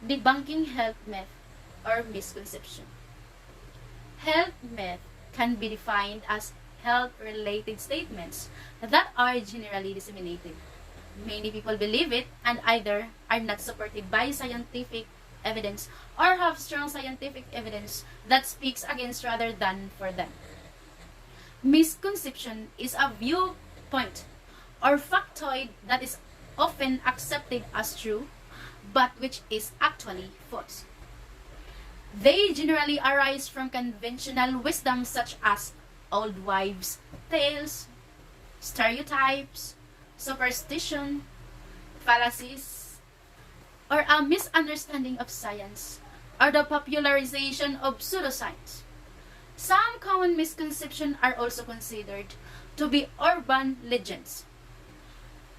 Debunking health myth or misconception. Health myth can be defined as health-related statements that are generally disseminated. Many people believe it and either are not supported by scientific evidence or have strong scientific evidence that speaks against rather than for them. Misconception is a viewpoint or factoid that is often accepted as true but which is actually false. They generally arise from conventional wisdom such as old wives' tales, stereotypes, superstition, fallacies, or a misunderstanding of science, or the popularization of pseudoscience. Some common misconceptions are also considered to be urban legends,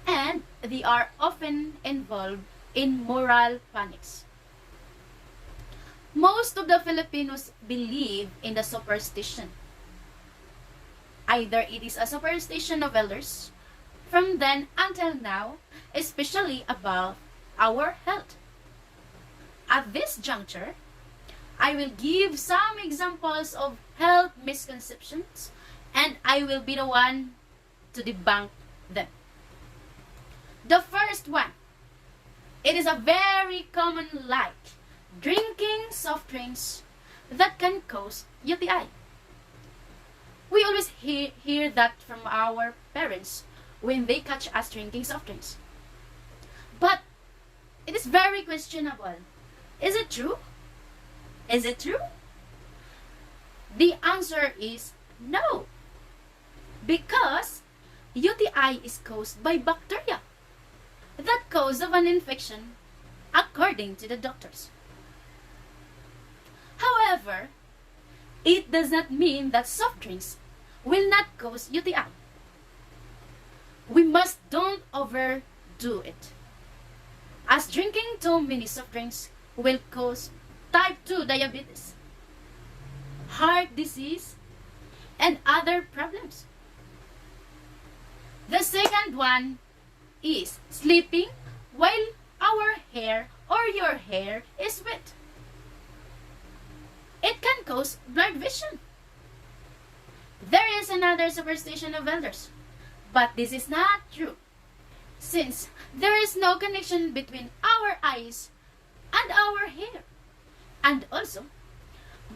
and they are often involved in moral panics. Most of the Filipinos believe in the superstition. Either it is a superstition of elders, from then until now, especially about our health. At this juncture, I will give some examples of health misconceptions and I will be the one to debunk them. The first one, it is a very common lie. Drinking soft drinks that can cause UTI. We always hear that from our parents when they catch us drinking soft drinks. But it is very questionable. Is it true? Is it true? The answer is no. Because UTI is caused by bacteria that cause of an infection according to the doctors. However, it does not mean that soft drinks will not cause UTI. We must don't overdo it, as drinking too many soft drinks will cause type 2 diabetes, heart disease, and other problems. The second one is sleeping while our hair or your hair is wet. It can cause blurred vision. There is another superstition of elders, but this is not true, since there is no connection between our eyes and our hair, and also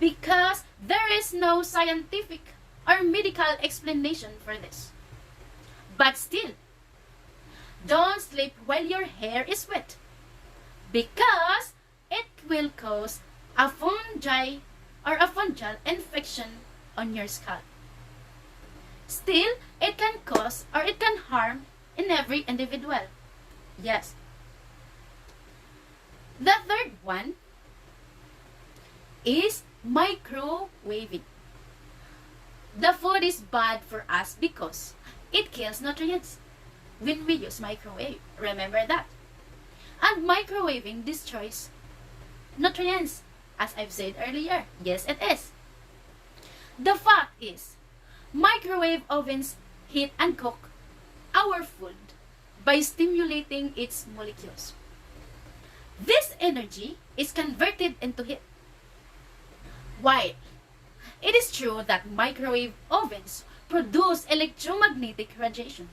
because there is no scientific or medical explanation for this. But still, don't sleep while your hair is wet, because it will cause a fungi or a fungal infection on your scalp. Still, it can cause or it can harm in every individual. Yes. The third one is microwaving. The food is bad for us because it kills nutrients when we use microwave. Remember that. And microwaving destroys nutrients, as I've said earlier. Yes, it is. The fact is, microwave ovens heat and cook our food by stimulating its molecules. This energy is converted into heat. While it is true that microwave ovens produce electromagnetic radiation,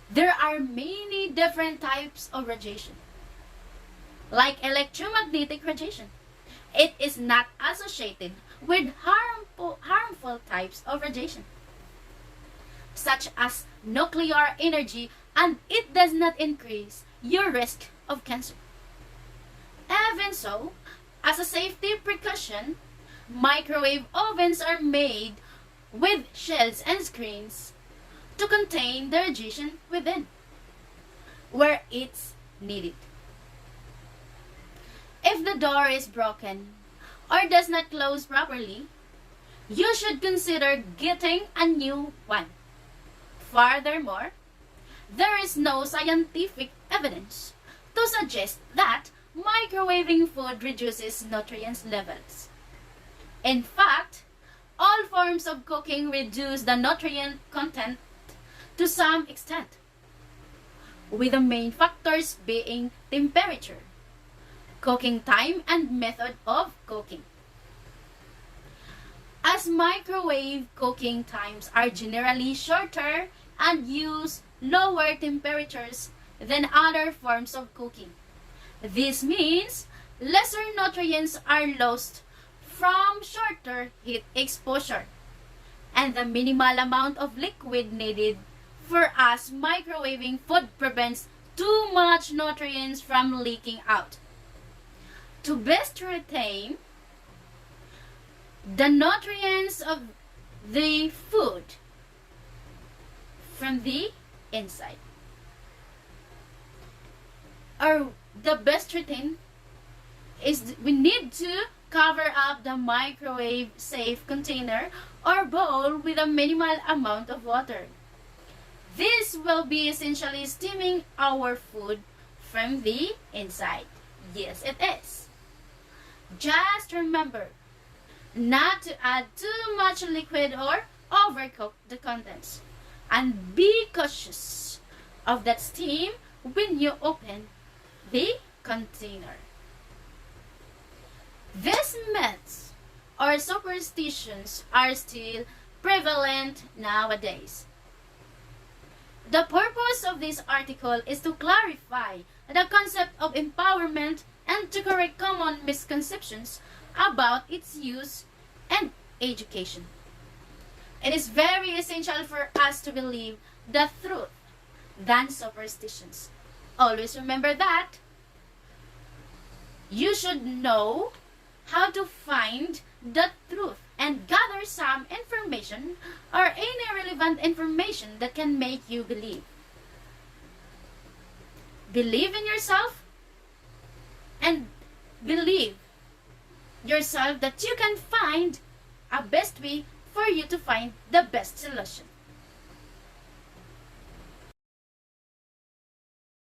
there are many different types of radiation. Like electromagnetic radiation, it is not associated with harmful types of radiation, such as nuclear energy, and it does not increase your risk of cancer. Even so, as a safety precaution, microwave ovens are made with shells and screens to contain the radiation within, where it's needed. If the door is broken or does not close properly, you should consider getting a new one. Furthermore, there is no scientific evidence to suggest that microwaving food reduces nutrients levels. In fact, all forms of cooking reduce the nutrient content to some extent. with the main factors being temperature, cooking time, and method of cooking. As microwave cooking times are generally shorter and use lower temperatures than other forms of cooking, this means lesser nutrients are lost from shorter heat exposure, and the minimal amount of liquid needed for us microwaving food prevents too much nutrients from leaking out. To best retain the nutrients of the food from the inside, or the best retain is we need to cover up the microwave safe container or bowl with a minimal amount of water. This will be essentially steaming our food from the inside. Yes, it is. Just remember not to add too much liquid or overcook the contents. And be cautious of that steam when you open the container. These myths or superstitions are still prevalent nowadays. The purpose of this article is to clarify the concept of empowerment and to correct common misconceptions about its use and education. It is very essential for us to believe the truth than superstitions. Always remember that. You should know how to find the truth and gather some information or any relevant information that can make you believe. Believe in yourself and believe yourself that you can find a best way for you to find the best solution.